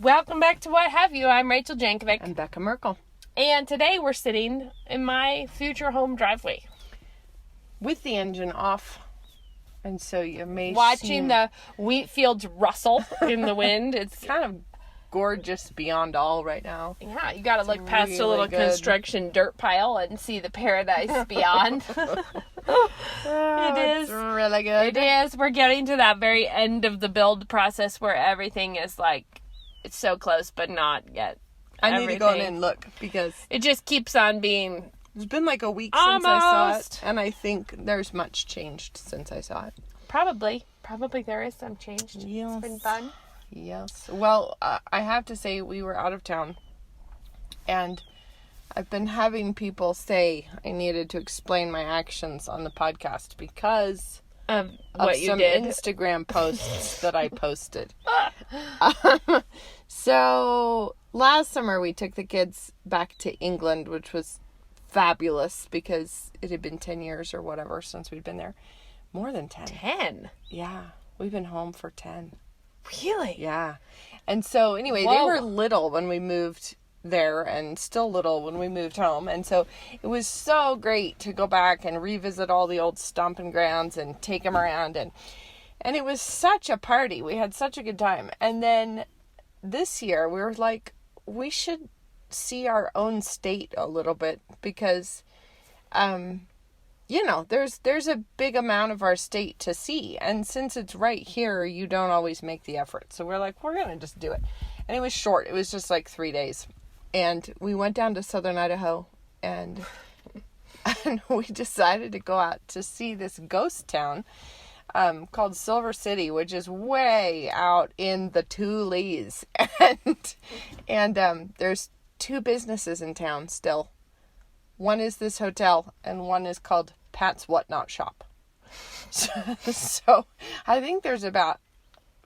Welcome back to What Have You. I'm Rachel Jankovic. And Becca Merkel. And today we're sitting in my future home driveway. With the engine off. And so you may watching the wheat fields rustle in the wind. It's kind of gorgeous beyond all right now. Yeah, you gotta look past really a little good construction dirt pile and see the paradise beyond. It is really good. It is. We're getting to that very end of the build process where everything is like, it's so close, but not yet. I need to go in and look because it just keeps on being. It's been like a week since I saw it, and I think there's much changed since I saw it. Probably there is some change. Yes. It's been fun. Yes. Well, I have to say we were out of town, and I've been having people say I needed to explain my actions on the podcast because of some Instagram posts that I posted. So last summer we took the kids back to England, which was fabulous because it had been 10 years or whatever since we'd been there. More than 10. 10? Yeah. We've been home for 10. Really? Yeah. And so anyway, They were little when we moved there and still little when we moved home. And so it was so great to go back and revisit all the old stomping grounds and take them around. And it was such a party. We had such a good time. And then this year we were like, we should see our own state a little bit because, there's a big amount of our state to see. And since it's right here, you don't always make the effort. So we're like, we're going to just do it. And it was short. It was just like 3 days. And we went down to southern Idaho and we decided to go out to see this ghost town called Silver City, which is way out in the Tules. And there's 2 businesses in town still. One is this hotel, and one is called Pat's Whatnot Shop. So I think there's about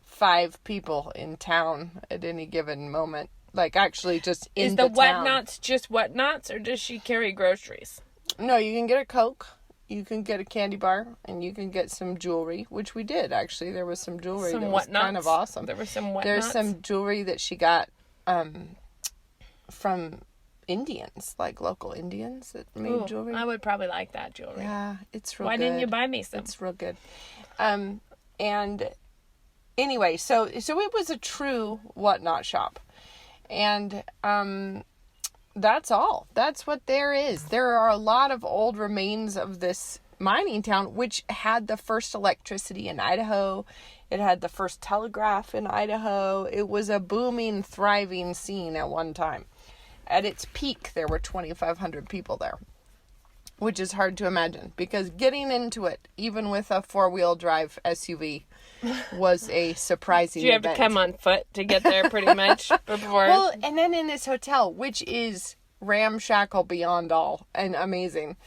5 people in town at any given moment. Like, actually just in the town. Is the Whatnots just Whatnots, or does she carry groceries? No, you can get a Coke, you can get a candy bar, and you can get some jewelry, which we did, actually. There was some jewelry that was kind of awesome. There was some Whatnots? There's some jewelry that she got from Indians, like local Indians that made jewelry. I would probably like that jewelry. Yeah, it's real good. Why didn't you buy me some? It's real good. And anyway, so it was a true Whatnot shop. And that's all. That's what there is. There are a lot of old remains of this mining town, which had the first electricity in Idaho. It had the first telegraph in Idaho. It was a booming, thriving scene at one time. At its peak, there were 2,500 people there, which is hard to imagine because getting into it, even with a 4-wheel drive SUV, was a surprising event. Did you have to come on foot to get there pretty much before? Well, and then in this hotel, which is ramshackle beyond all and amazing,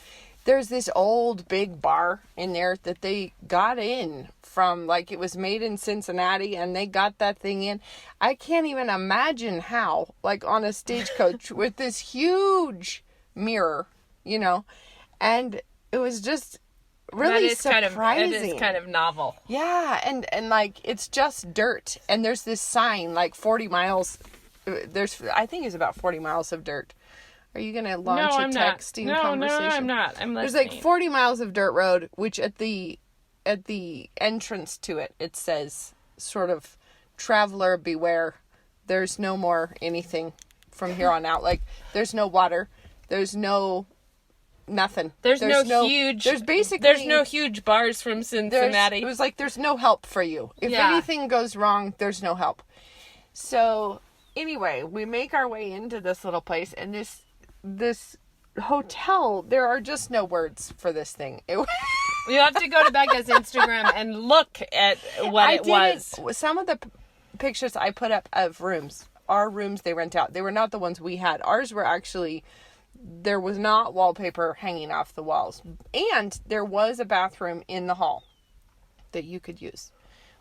there's this old big bar in there that they got in from, like, it was made in Cincinnati and they got that thing in. I can't even imagine how, like, on a stagecoach with this huge mirror, and it was just really surprising. It is kind of novel. Yeah, and like, it's just dirt, and there's this sign, like 40 miles, I think it's about 40 miles of dirt. Are you going to launch a texting conversation? No, I'm not. I'm listening. There's like 40 miles of dirt road, which at the entrance to it, it says sort of, traveler beware. There's no more anything from here on out. Like, there's no water. There's no nothing. There's no huge bars from Cincinnati. It was like, there's no help for you. If anything goes wrong, there's no help. So anyway, we make our way into this little place, and this hotel, there are just no words for this thing. You have to go to Becca's Instagram and look at what it was. Some of the pictures I put up of rooms are rooms they rent out. They were not the ones we had. Ours were actually, there was not wallpaper hanging off the walls. And there was a bathroom in the hall that you could use,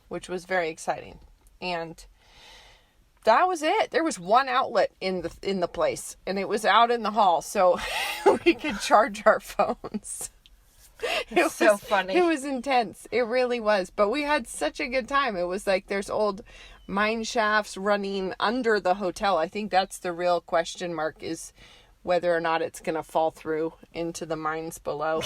which was very exciting. And that was it. There was one outlet in the place, and it was out in the hall, so we could charge our phones. It's so funny. It was intense. It really was. But we had such a good time. It was like there's old mine shafts running under the hotel. I think that's the real question mark, is whether or not it's going to fall through into the mines below.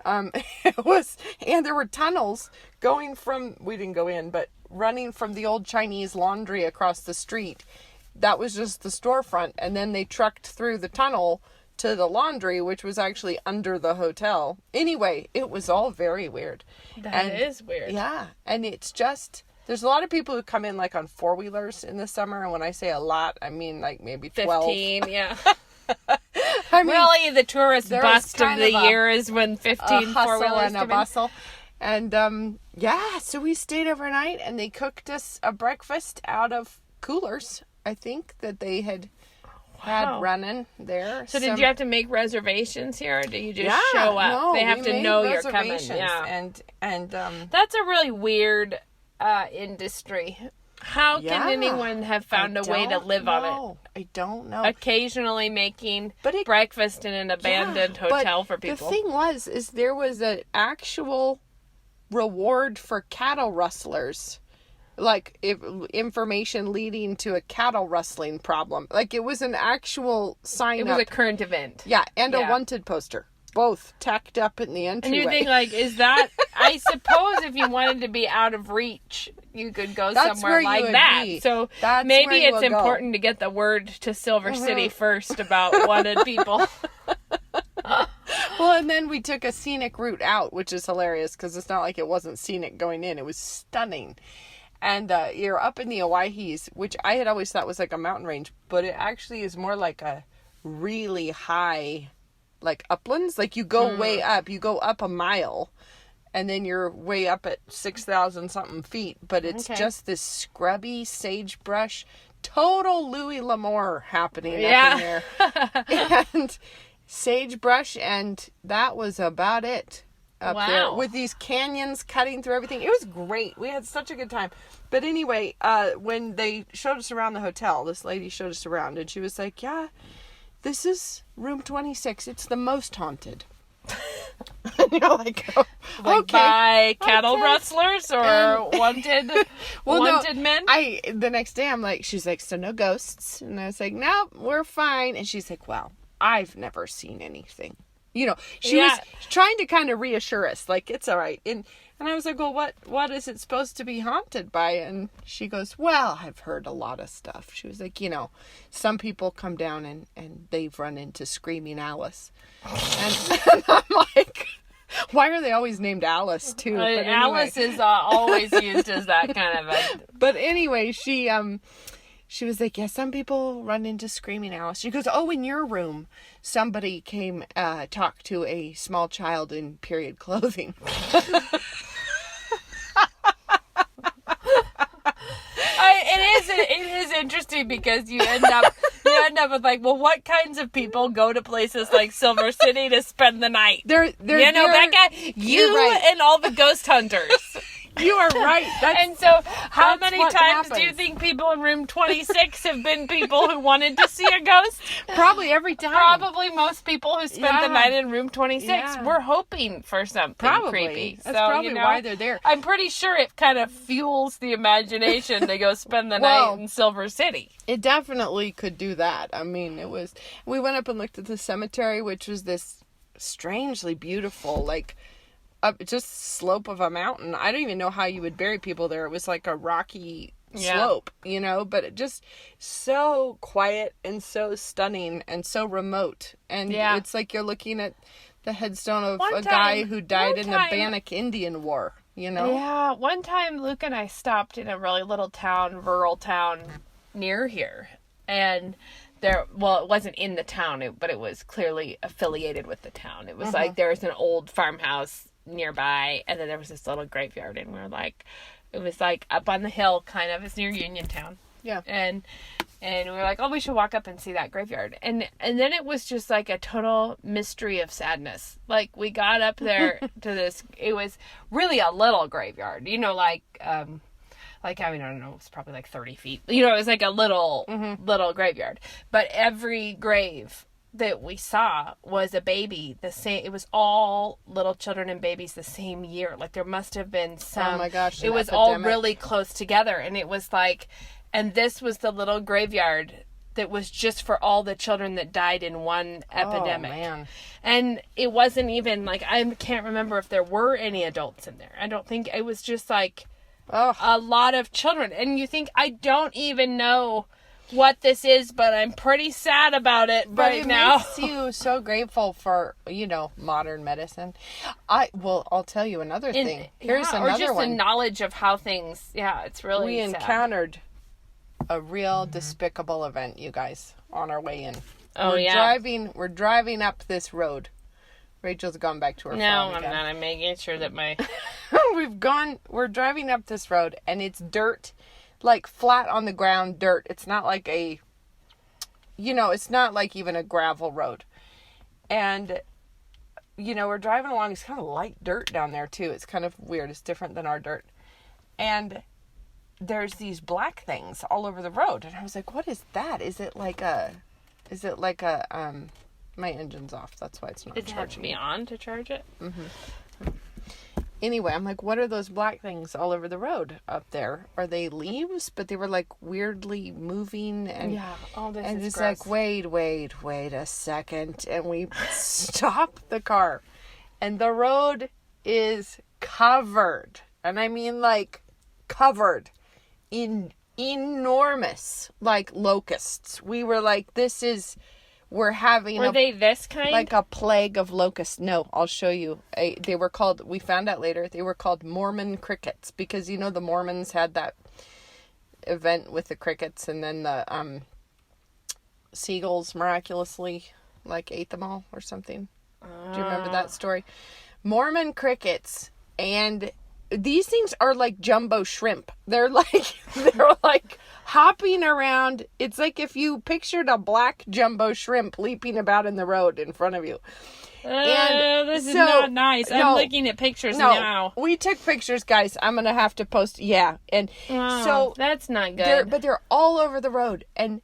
It was, and there were tunnels going from, we didn't go in, but running from the old Chinese laundry across the street. That was just the storefront. And then they trucked through the tunnel to the laundry, which was actually under the hotel. Anyway, it was all very weird. That is weird. Yeah. And it's just, there's a lot of people who come in like on 4-wheelers in the summer. And when I say a lot, I mean like maybe 12. 15, yeah. I mean, really, the tourist there bust was of kind the of a- year is when 15 a hustle four-wheelers and a come in. bustle. And yeah, so we stayed overnight and they cooked us a breakfast out of coolers, I think, that they had running there. So did you have to make reservations here, or do you just Yeah, show up? no, They have we to made know you're coming. reservations. Yeah. And That's a really weird industry. How can Yeah. anyone have found a way to live on it? I don't know. Occasionally making But it- breakfast in an abandoned hotel but for people. The thing is there was an actual reward for cattle rustlers. Like, information leading to a cattle rustling problem. Like, it was an actual sign It up. was a current event. Yeah, and a Yeah. wanted poster. Both tacked up in the And entryway. you think, like, is that... I suppose if you wanted to be out of reach, you could go That's somewhere where you like would that. be. So That's maybe where you it's would go. important to get the word to Silver City first about wanted people. Well, and then we took a scenic route out, which is hilarious because it's not like it wasn't scenic going in. It was stunning. And you're up in the Owyhees, which I had always thought was like a mountain range, but it actually is more like a really high, like uplands. Like you go way up, you go up a mile, and then you're way up at 6,000 something feet. But it's just this scrubby sagebrush, total Louis L'Amour happening up in there. And sagebrush, and that was about it. Up there with these canyons cutting through everything. It was great. We had such a good time. But anyway, when they showed us around the hotel, this lady showed us around and she was like, yeah, this is room 26. It's the most haunted. And you're like, oh, okay. By cattle rustlers or wanted men? The next day I'm like, she's like, so no ghosts? And I was like, no, we're fine. And she's like, well, I've never seen anything. You know, she was trying to kind of reassure us, like, it's all right. And I was like, well, what is it supposed to be haunted by? And she goes, well, I've heard a lot of stuff. She was like, you know, some people come down and they've run into Screaming Alice. And I'm like, why are they always named Alice, too? But anyway. Alice is always used as that kind of a... But anyway, she was like, yeah, some people run into Screaming Alice. She goes, oh, in your room, somebody came, talked to a small child in period clothing. It is interesting because you end up with like, well, what kinds of people go to places like Silver City to spend the night? Becca, right. And all the ghost hunters. You are right. And so, how many times do you think people in room 26 have been people who wanted to see a ghost? Probably every time. Probably most people who spent the night in room 26 were hoping for something creepy. That's probably why they're there. I'm pretty sure it kind of fuels the imagination to go spend the night in Silver City. It definitely could do that. I mean, we went up and looked at the cemetery, which was this strangely beautiful, like, up just slope of a mountain. I don't even know how you would bury people there. It was like a rocky slope, you know, but it just so quiet and so stunning and so remote. And it's like you're looking at the headstone of a guy who died in the Bannock Indian War, you know? Yeah, one time Luke and I stopped in a really little rural town near here. And it wasn't in the town, but it was clearly affiliated with the town. It was like there was an old farmhouse nearby, and then there was this little graveyard, and we were like, it was like up on the hill, kind of. It's near Uniontown. Yeah. And we were like, oh, we should walk up and see that graveyard. And then it was just like a total mystery of sadness. Like, we got up there to this, it was really a little graveyard, you know, like, I mean, I don't know, it was probably like 30 feet. You know, it was like a little graveyard. But every grave that we saw was a baby the same. It was all little children and babies the same year. Like there must have been some. Oh my gosh! It was all really close together, and it was like, and this was the little graveyard that was just for all the children that died in one epidemic. Oh man! And it wasn't even like, I can't remember if there were any adults in there. I don't think it was just like a lot of children. And you think, I don't even know what this is, but I'm pretty sad about it right now. But it makes you so grateful for, modern medicine. I'll tell you another thing. Here's another one. Or just the knowledge of how things, it's really We sad. encountered a real despicable event, you guys, on our way in. Oh, We're driving up this road. Rachel's gone back to her phone No, I'm again. not. I'm making sure that my... We're driving up this road, and it's dirt, like flat on the ground dirt. It's not like it's not like even a gravel road. And, we're driving along. It's kind of light dirt down there, too. It's kind of weird. It's different than our dirt. And there's these black things all over the road. And I was like, what is that? Is it like a, my engine's off. That's why it's not charging. It has to be on to charge it? Mm-hmm. Anyway, I'm like, what are those black things all over the road up there? Are they leaves? But they were like weirdly moving. And, all this and is it's gross. like, wait a second. And we stop the car. And the road is covered. And I mean like covered in enormous like locusts. We were like, we're having Were they this kind? like a plague of locusts. No, I'll show you. They were called, we found out later, they were called Mormon crickets, because the Mormons had that event with the crickets, and then the seagulls miraculously like ate them all or something. Do you remember that story? Mormon crickets, and these things are like jumbo shrimp. They're like hopping around. It's like if you pictured a black jumbo shrimp leaping about in the road in front of you. This is not nice. I'm looking at pictures now. We took pictures, guys. I'm going to have to post. Yeah. And so that's not good. They're all over the road. And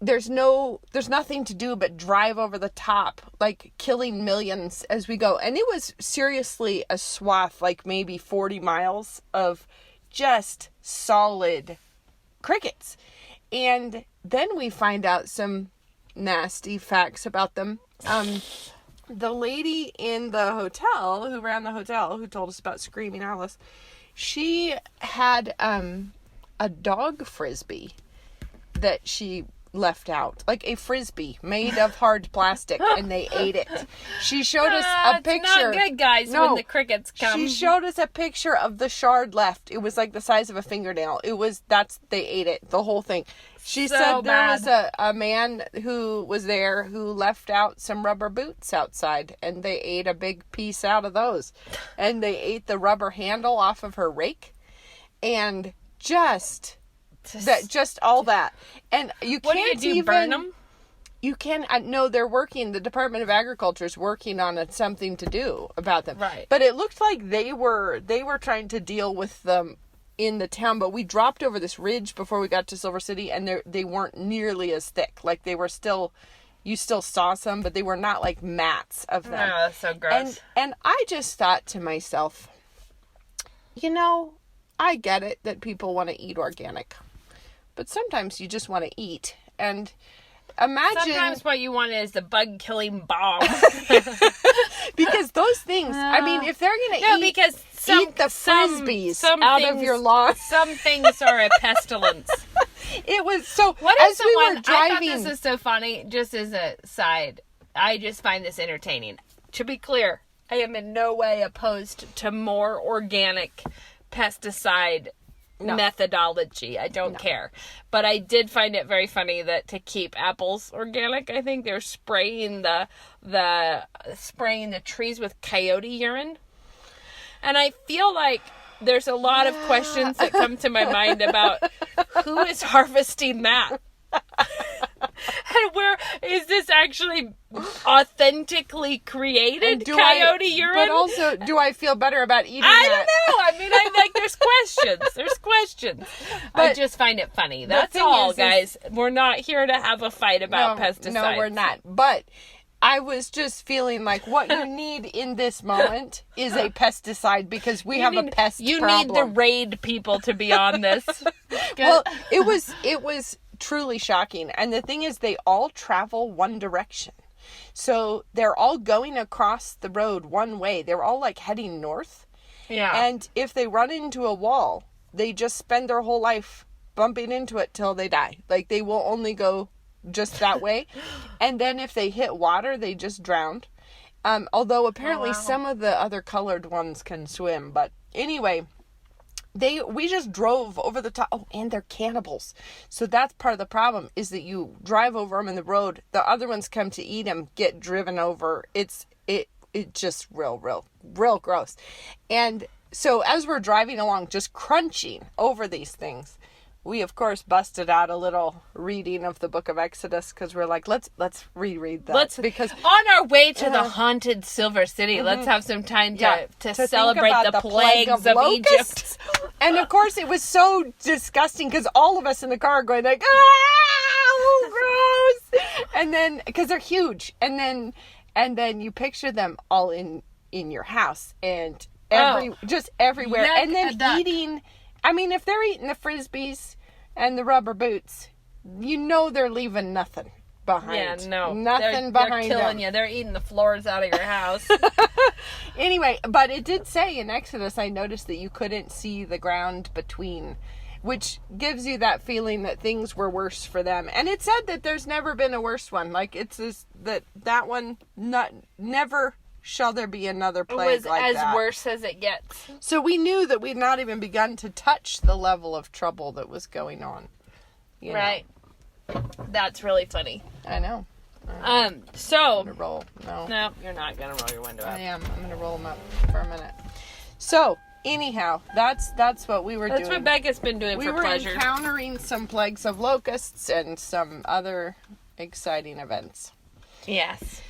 there's nothing to do but drive over the top, like killing millions as we go. And it was seriously a swath, like maybe 40 miles of just solid crickets. And then we find out some nasty facts about them. The lady in the hotel, who ran the hotel, who told us about Screaming Alice, she had a dog frisbee that she left out, like a frisbee made of hard plastic, and they ate it. She showed us a picture. It's not good, guys, when the crickets come. She showed us a picture of the shard left. It was like the size of a fingernail. They ate it, the whole thing. She said there was a man who was there who left out some rubber boots outside, and they ate a big piece out of those. And they ate the rubber handle off of her rake, and just all that. And you what can't do you do, burn them? You can, no, they're working, the Department of Agriculture is working on something to do about them. Right. But it looked like they were trying to deal with them in the town, but we dropped over this ridge before we got to Silver City, and they weren't nearly as thick. Like they were still, you still saw some, but they were not like mats of them. No, that's so gross. And I just thought to myself, I get it that people want to eat organic. But sometimes you just want to eat. And imagine... Sometimes what you want is the bug-killing bomb. Because those things... I mean, if they're going to eat the frisbees out of your lawn... Some things are a pestilence. It was so... What is as we were driving... I thought this is so funny. Just as a side, I just find this entertaining. To be clear, I am in no way opposed to more organic pesticide methodology. I don't care. But I did find it very funny that to keep apples organic, I think they're spraying the trees with coyote urine. And I feel like there's a lot of questions that come to my mind about who is harvesting that. And where is this actually authentically created coyote urine? But also, do I feel better about eating I that? don't know. I mean, I'm like, there's questions. There's questions. I But just find it funny. That's thing all, is guys. We're not here to have a fight about pesticides. No, we're not. But I was just feeling like what you need in this moment is a pesticide because we have a pest problem. You need the raid people to be on this. Well, it was truly shocking. And the thing is, they all travel one direction. So they're all going across the road one way. They're all like heading north. Yeah. And if they run into a wall, they just spend their whole life bumping into it till they die. Like they will only go just that way. And then if they hit water, they just drowned. Although apparently some of the other colored ones can swim. But anyway, we just drove over the top. Oh, and they're cannibals. So that's part of the problem is that you drive over them in the road. The other ones come to eat them, get driven over. It's just real gross. And so as we're driving along, just crunching over these things, we of course busted out a little reading of the book of Exodus because we're like, let's reread that. Because on our way to the haunted Silver City, let's have some time to celebrate the plagues of Egypt. And of course, it was so disgusting because all of us in the car are going like, gross. And then because they're huge, and then you picture them all in your house and just everywhere, and then eating. I mean, if they're eating the Frisbees and the rubber boots, you know they're leaving nothing behind. Yeah, no. Nothing behind They're killing them. you. They're eating the floors out of your house. Anyway, but it did say in Exodus, I noticed that you couldn't see the ground between, which gives you that feeling that things were worse for them. And it said that there's never been a worse one. Like, it says that one, never shall there be another plague like that. As worse as it gets. So we knew that we'd not even begun to touch the level of trouble that was going on. Right. That's really funny. I know. So. I'm gonna roll. No, you're not gonna roll your window up. I am. I'm gonna roll them up for a minute. So, anyhow, that's what we were doing. That's what Becca's been doing for pleasure. We were encountering some plagues of locusts and some other exciting events. Yes.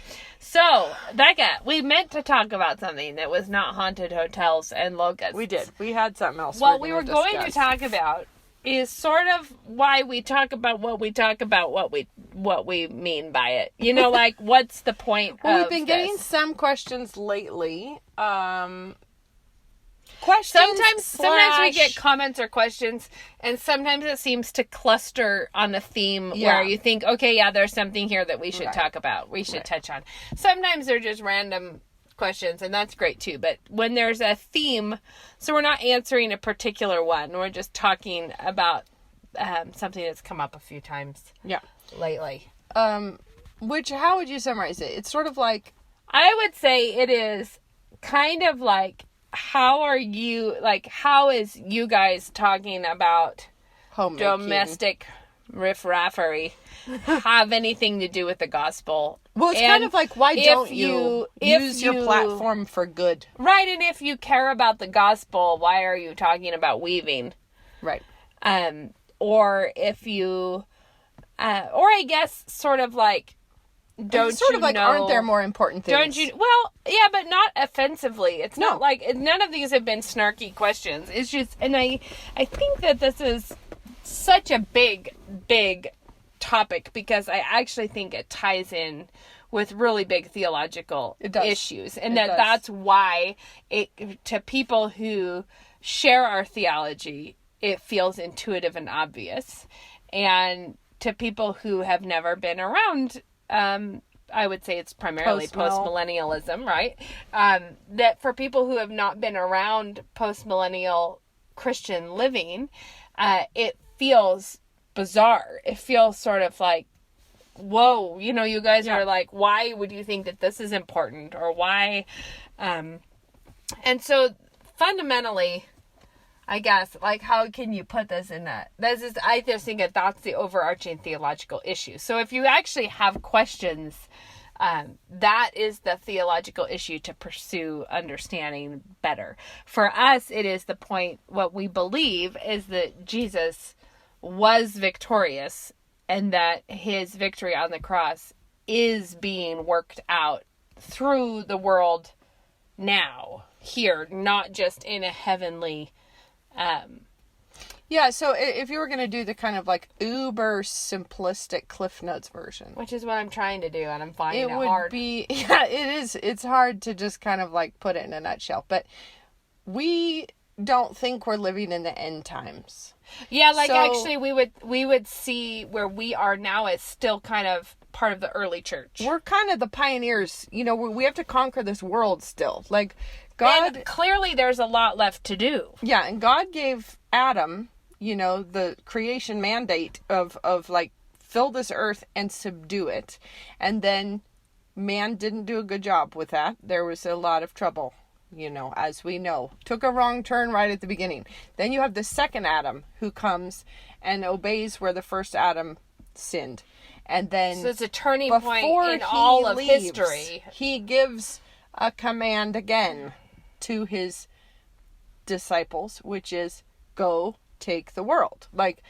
So, Becca, we meant to talk about something that was not haunted hotels and locusts. We did. We had something else. What we were going to talk about is sort of why we talk about what we talk about, what we mean by it. You know, like, what's the point of we've been getting some questions lately. Sometimes we get comments or questions, and sometimes it seems to cluster on a theme where you think, okay, yeah, there's something here that we should talk about, we should touch on. Sometimes they're just random questions, and that's great too. But when there's a theme, so we're not answering a particular one, we're just talking about something that's come up a few times lately. Which, how would you summarize it? It's sort of like, I would say it is kind of like, how is you guys talking about homemaking, domestic riffraffery have anything to do with the gospel? Well, it's kind of like, why don't you use your platform for good? Right, and if you care about the gospel, why are you talking about weaving? Right. Or if you, or I guess sort of like, aren't there more important things? Don't you? Well, yeah, but not offensively. It's not like, none of these have been snarky questions. It's just, and I think that this is such a big topic because I actually think it ties in with really big theological issues. And that's why to people who share our theology, it feels intuitive and obvious. And to people who have never been around, I would say it's primarily postmillennialism, right? That for people who have not been around postmillennial Christian living, it feels bizarre. It feels sort of like, whoa, you guys are like, why would you think that this is important? Or why? And so fundamentally, I guess, like, how can you put this in that? I just think that's the overarching theological issue. So if you actually have questions, that is the theological issue to pursue understanding better. For us, it is the point, what we believe is that Jesus was victorious and that his victory on the cross is being worked out through the world now, here, not just in a heavenly... Yeah, so if you were going to do the kind of like uber simplistic Cliff Notes version, which is what I'm trying to do, and I'm finding it would hard. be, yeah, it is. It's hard to just kind of like put it in a nutshell, but we don't think we're living in the end times. Yeah, like actually we would see where we are now as still kind of part of the early church. We're kind of the pioneers. You know, we have to conquer this world still. Like God, and clearly there's a lot left to do. Yeah, and God gave Adam, you know, the creation mandate of like fill this earth and subdue it. And then man didn't do a good job with that. There was a lot of trouble, you know, as we know. Took a wrong turn right at the beginning. Then you have the second Adam who comes and obeys where the first Adam sinned. And then so it's a turning point in all of history. He gives a command again to his disciples, which is go take the world. Like,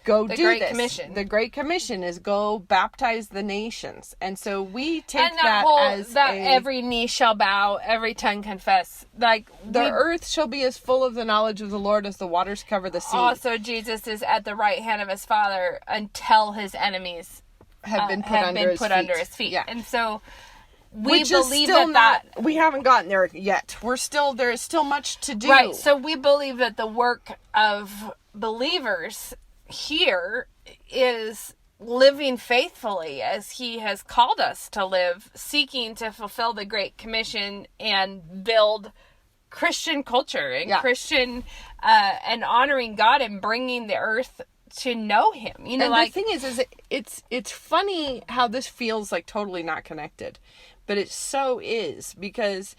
go do this. The Great Commission. The Great Commission is go baptize the nations. And so we take that as every knee shall bow, every tongue confess. Like, the earth shall be as full of the knowledge of the Lord as the waters cover the sea. Also, Jesus is at the right hand of his Father until his enemies have been put under his feet. Yeah. And so we believe that we haven't gotten there yet. There is still much to do. Right. So we believe that the work of believers here is living faithfully as he has called us to live, seeking to fulfill the Great Commission and build Christian culture and Christian and honoring God and bringing the earth to know him. You know, and like the thing is it's funny how this feels like totally not connected. But it so is, because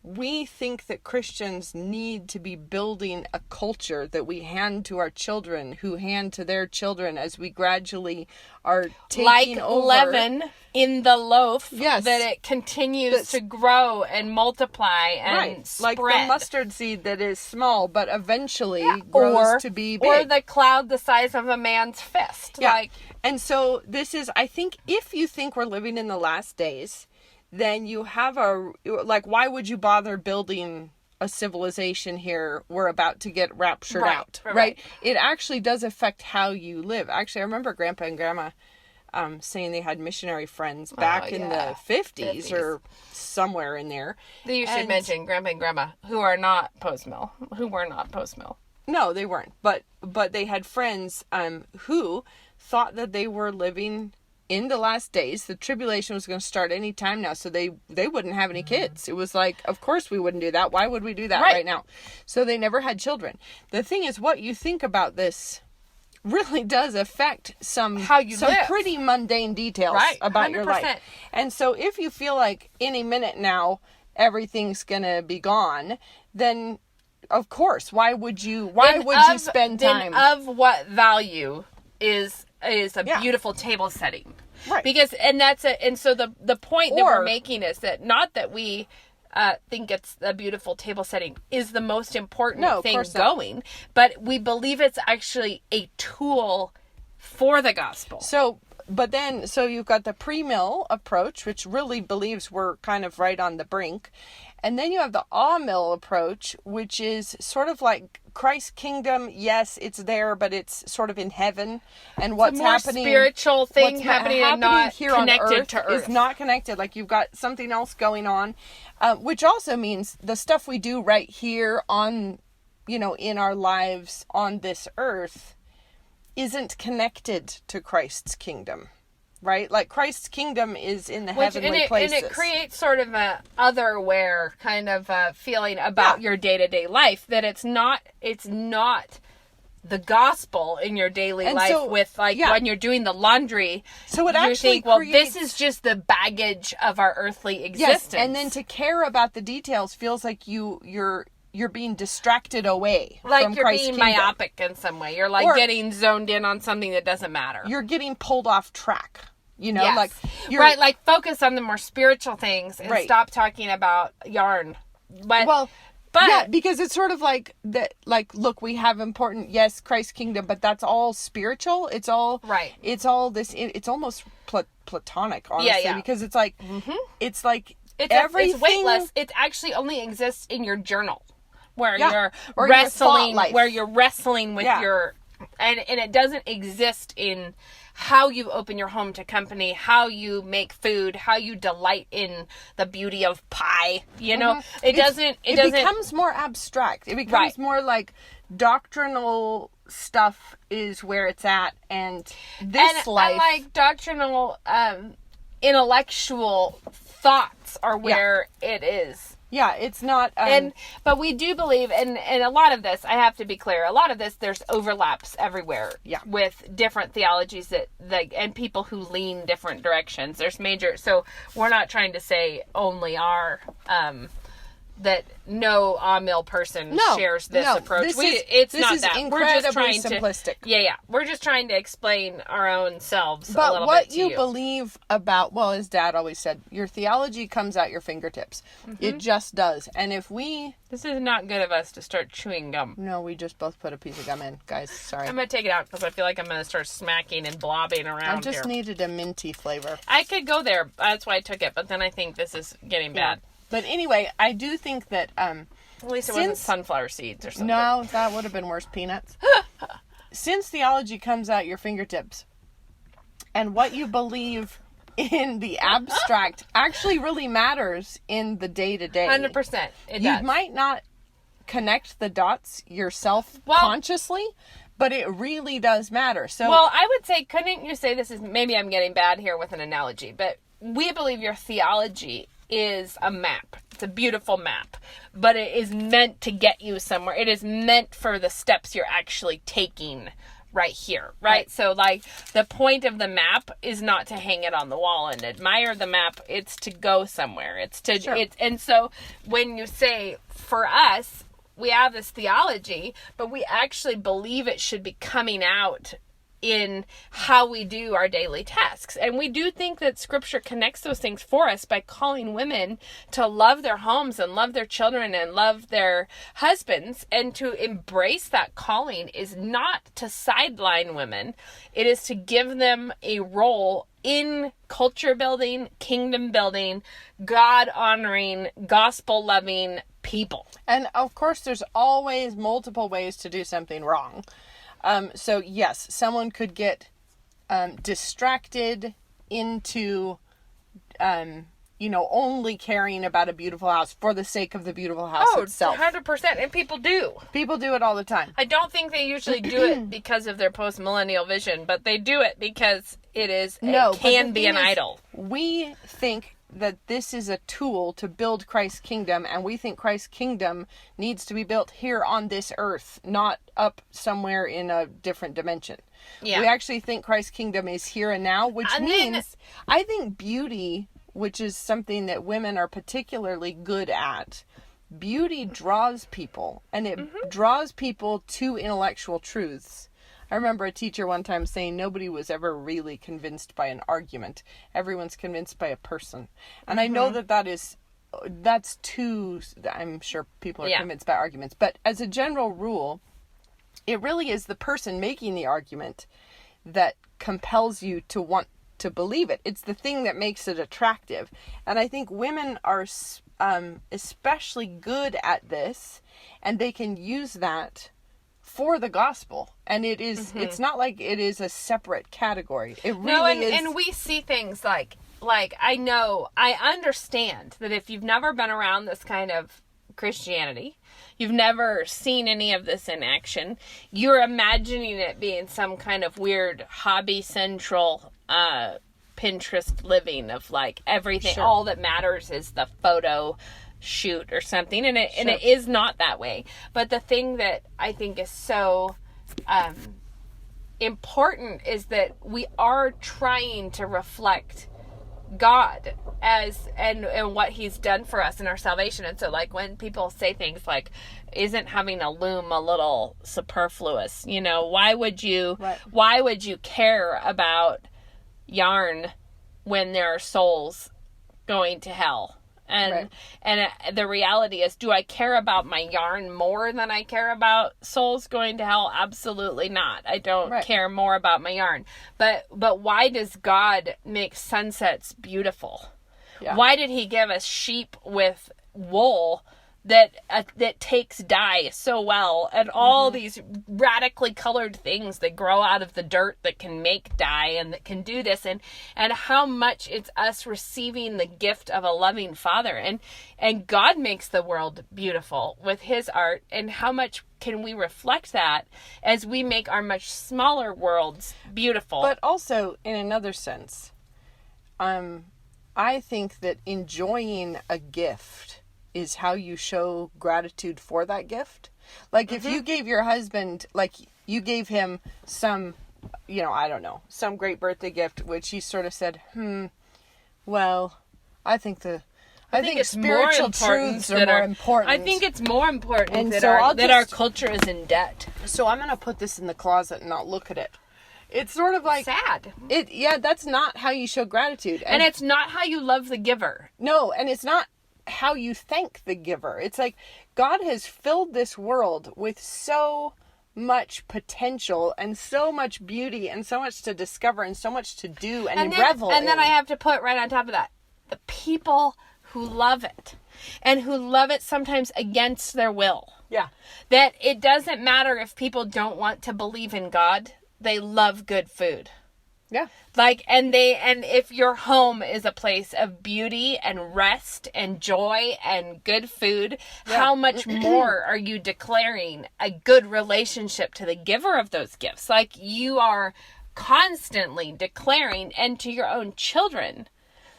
we think that Christians need to be building a culture that we hand to our children, who hand to their children as we gradually are taking over. Like leaven in the loaf, yes, that it continues to grow and multiply and spread. Like the mustard seed that is small, but eventually grows to be big. Or the cloud the size of a man's fist. Yeah. And so this is, I think, if you think we're living in the last days, then you have why would you bother building a civilization here? We're about to get raptured out, right? It actually does affect how you live. Actually, I remember Grandpa and Grandma saying they had missionary friends back in the 50s or somewhere in there. You should mention Grandpa and Grandma, who were not post-mill. No, they weren't. But they had friends who thought that they were living in the last days. The tribulation was going to start any time now, so they wouldn't have any kids. It was like, of course we wouldn't do that. Why would we do that right now? So they never had children. The thing is, what you think about this really does affect some pretty mundane details about 100%. Your life. And so if you feel like any minute now everything's going to be gone, then of course, why would you spend time? Of what value is a beautiful table setting. Right. Because, so the point that we're making is that not that we think it's a beautiful table setting is the most important thing going, but we believe it's actually a tool for the gospel. So you've got the pre-mill approach, which really believes we're kind of right on the brink. And then you have the mill approach, which is sort of like Christ's kingdom. Yes, it's there, but it's sort of in heaven. And what's happening, spiritual thing happening and not here connected to earth. Is not connected. Like you've got something else going on, which also means the stuff we do right here on, in our lives on this earth isn't connected to Christ's kingdom. Right? Like Christ's kingdom is in the heavenly places. And it creates sort of a otherwhere kind of feeling about your day-to-day life, that it's not the gospel in your daily life with when you're doing the laundry. So it actually this is just the baggage of our earthly existence. Yes, and then to care about the details feels like you're being distracted away like from you're Christ's being kingdom. Myopic in some way. You're like getting zoned in on something that doesn't matter. You're getting pulled off track. Yes. Like like focus on the more spiritual things and stop talking about yarn. But But yeah, because it's sort of like that. Like, look, we have important, yes, Christ's kingdom, but that's all spiritual. It's all right. It's all this. It's almost platonic, honestly, yeah. because it's like it's like It's weightless. It actually only exists in your journal, where you're or wrestling, your where you're wrestling with your, and it doesn't exist in how you open your home to company, how you make food, how you delight in the beauty of pie. You know, it doesn't. It becomes more abstract. It becomes more like doctrinal stuff is where it's at, and this life, and like doctrinal, intellectual thoughts are where it is. Yeah, it's not. But we do believe, and a lot of this, I have to be clear, a lot of this, there's overlaps everywhere. Yeah. With different theologies that and people who lean different directions. There's so we're not trying to say only that no Amill person shares this approach. It's not that. We're just trying simplistic. We're just trying to explain our own selves a but little what bit to you believe about, well, as Dad always said, your theology comes at your fingertips. It just does. And if this is not good of us to start chewing gum. No, we just both put a piece of gum in, guys. Sorry. I'm going to take it out because I feel like I'm going to start smacking and blobbing around. I just needed a minty flavor. I could go there. That's why I took it. But then I think this is getting bad. But anyway, I do think that at least it wasn't sunflower seeds or something. No, that would have been worse. Peanuts. Since theology comes at your fingertips, and what you believe in the abstract actually really matters in the day-to-day. 100%. It does. You might not connect the dots yourself consciously, but it really does matter. So, well, I would say, couldn't you say, this is, maybe I'm getting bad here with an analogy, but we believe your theology is a map. It's a beautiful map, but it is meant to get you somewhere. It is meant for the steps you're actually taking right here, right? So, like, the point of the map is not to hang it on the wall and admire the map. It's to go somewhere. It's to, and so when you say, for us, we have this theology, but we actually believe it should be coming out in how we do our daily tasks. And we do think that Scripture connects those things for us by calling women to love their homes and love their children and love their husbands. And to embrace that calling is not to sideline women. It is to give them a role in culture building, kingdom building, God honoring, gospel loving people. And of course, there's always multiple ways to do something wrong. So yes, someone could get distracted into, only caring about a beautiful house for the sake of the beautiful house itself. 100%. And people do. People do it all the time. I don't think they usually do it because of their postmillennial vision, but they do it because it can be an idol. We think that this is a tool to build Christ's kingdom, and we think Christ's kingdom needs to be built here on this earth, not up somewhere in a different dimension. Yeah. We actually think Christ's kingdom is here and now, which means I think beauty, which is something that women are particularly good at, beauty draws people, and it draws people to intellectual truths. I remember a teacher one time saying nobody was ever really convinced by an argument. Everyone's convinced by a person. And I know that's too, I'm sure people are convinced by arguments. But as a general rule, it really is the person making the argument that compels you to want to believe it. It's the thing that makes it attractive. And I think women are especially good at this, and they can use that for the gospel. And it is it's not like it is a separate category. It really is. And we see things like I understand that if you've never been around this kind of Christianity, you've never seen any of this in action, you're imagining it being some kind of weird hobby central Pinterest living of like everything, all that matters is the photo shoot or something, and it is not that way. But the thing that I think is so important is that we are trying to reflect God and what He's done for us in our salvation. And so, like, when people say things like, "Isn't having a loom a little superfluous?" Why would you care about yarn when there are souls going to hell? And the reality is, do I care about my yarn more than I care about souls going to hell? Absolutely not. I don't care more about my yarn. But why does God make sunsets beautiful? Yeah. Why did he give us sheep with wool that takes dye so well, and all these radically colored things that grow out of the dirt that can make dye and that can do this, and how much it's us receiving the gift of a loving Father, and God makes the world beautiful with his art, and how much can we reflect that as we make our much smaller worlds beautiful? But also, in another sense, I think that enjoying a gift is how you show gratitude for that gift. Like, if you gave your husband, like, you gave him some, I don't know, some great birthday gift, which he sort of said, well, I think spiritual truths are more important. I think it's more important that our culture is in debt. So I'm going to put this in the closet and not look at it. It's sort of like... sad. That's not how you show gratitude. And it's not how you love the giver. No, and it's not how you thank the giver. It's like God has filled this world with so much potential and so much beauty and so much to discover and so much to do and revel in. And then I have to put right on top of that, the people who love it, and who love it sometimes against their will. Yeah. That it doesn't matter if people don't want to believe in God, they love good food. Yeah. Like, and if your home is a place of beauty and rest and joy and good food, how much more are you declaring a good relationship to the giver of those gifts? Like, you are constantly declaring, and to your own children,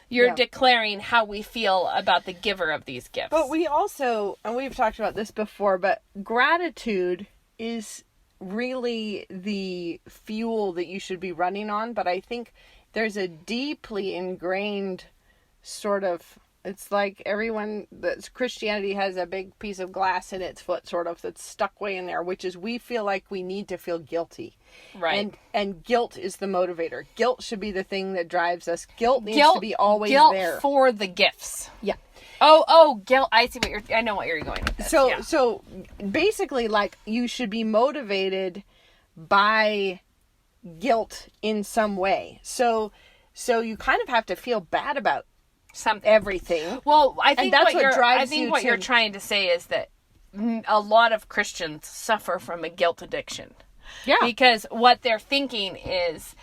you're declaring how we feel about the giver of these gifts. But we also, and we've talked about this before, but gratitude is really the fuel that you should be running on. But I think there's a deeply ingrained sort of, it's like Christianity has a big piece of glass in its foot, sort of, that's stuck way in there, which is we feel like we need to feel guilty. Right. And guilt is the motivator. Guilt should be the thing that drives us. Guilt needs to be always there. Guilt for the gifts. Yeah. Oh, guilt. I know what you're going with this. So basically, like, you should be motivated by guilt in some way. So you kind of have to feel bad about everything. Well, I think what you're trying to say is that a lot of Christians suffer from a guilt addiction. Yeah. Because what they're thinking is,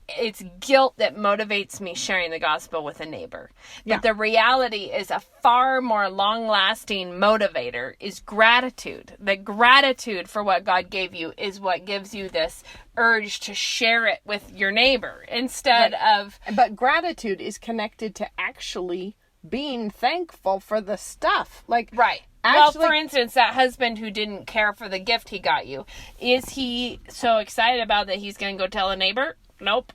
it's guilt that motivates me sharing the gospel with a neighbor. But the reality is, a far more long-lasting motivator is gratitude. The gratitude for what God gave you is what gives you this urge to share it with your neighbor instead of... But gratitude is connected to actually being thankful for the stuff. Like, right. Actually, well, for instance, that husband who didn't care for the gift he got you, is he so excited about that he's going to go tell a neighbor? Nope.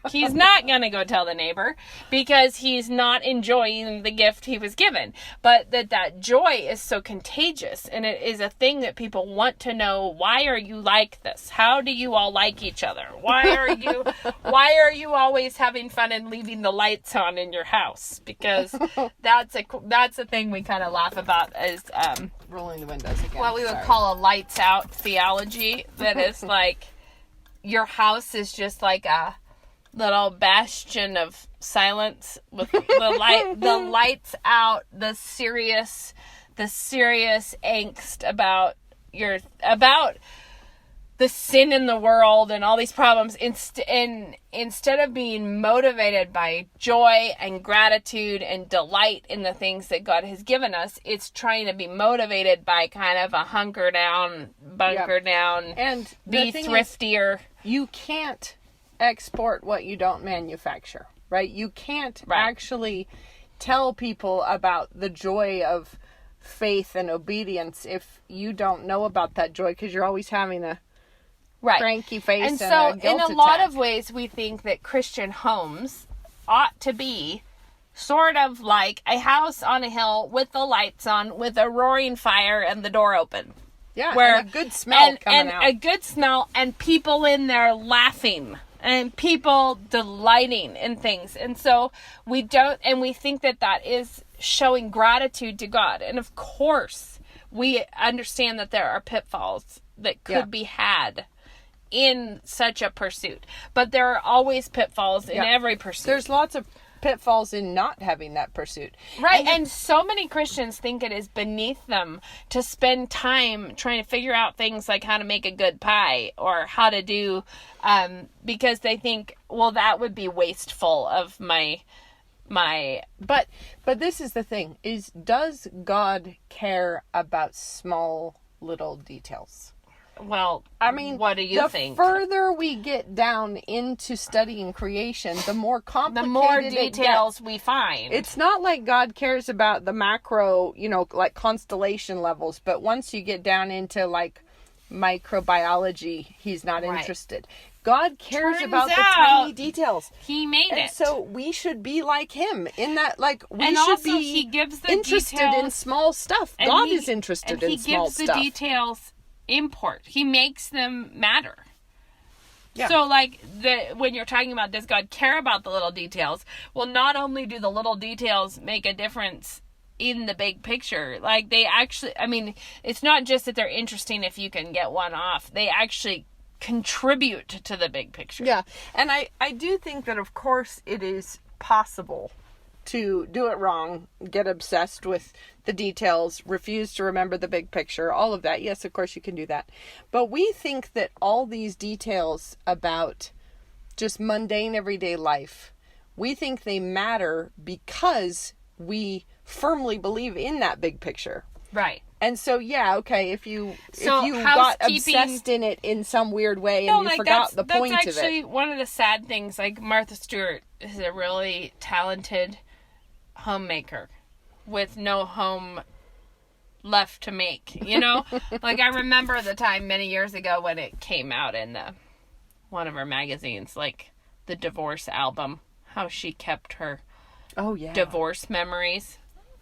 He's not going to go tell the neighbor because he's not enjoying the gift he was given. But that joy is so contagious, and it is a thing that people want to know. Why are you like this? How do you all like each other? Why are you always having fun and leaving the lights on in your house? Because that's a thing we kind of laugh about, is rolling the windows again. What we would call a lights out theology. That is like, your house is just like a little bastion of silence with the lights out, the serious angst about the sin in the world and all these problems. Instead of being motivated by joy and gratitude and delight in the things that God has given us, it's trying to be motivated by kind of a hunker down, bunker down, and be thriftier. You can't export what you don't manufacture, right? You can't actually tell people about the joy of faith and obedience if you don't know about that joy, because you're always having a cranky face and so a guilt in a lot of ways, we think that Christian homes ought to be sort of like a house on a hill with the lights on, with a roaring fire and the door open. Yeah, and a good smell coming out. And a good smell and people in there laughing and people delighting in things. And so we think that is showing gratitude to God. And of course, we understand that there are pitfalls that could be had in such a pursuit. But there are always pitfalls in every pursuit. There's lots of pitfalls in not having that pursuit. Right, and so many Christians think it is beneath them to spend time trying to figure out things like how to make a good pie or how to do, because they think, well, that would be wasteful of my. But this is the thing, is does God care about small little details? Well, I mean, what do you think? The further we get down into studying creation, the more complicated the more details we find. It's not like God cares about the macro, like constellation levels, but once you get down into like microbiology, he's not interested. God cares about the tiny details. He made it. And so we should be like him in that, like, we and should also, be he gives the interested details, in small stuff. God is interested in small stuff. He gives the details import. He makes them matter. Yeah. So, like, when you're talking about does God care about the little details, well, not only do the little details make a difference in the big picture, like, they actually, I mean, it's not just that they're interesting if you can get one off. They actually contribute to the big picture. Yeah. And I do think that, of course, it is possible to do it wrong, get obsessed with the details, refuse to remember the big picture, all of that. Yes, of course you can do that. But we think that all these details about just mundane everyday life, we think they matter because we firmly believe in that big picture. Right. And so, yeah, okay, if you got obsessed in it in some weird way and you forgot the point of it. That's actually one of the sad things. Like, Martha Stewart is a really talented homemaker with no home left to make, Like, I remember the time many years ago when it came out in one of her magazines, like, the divorce album, how she kept her divorce memories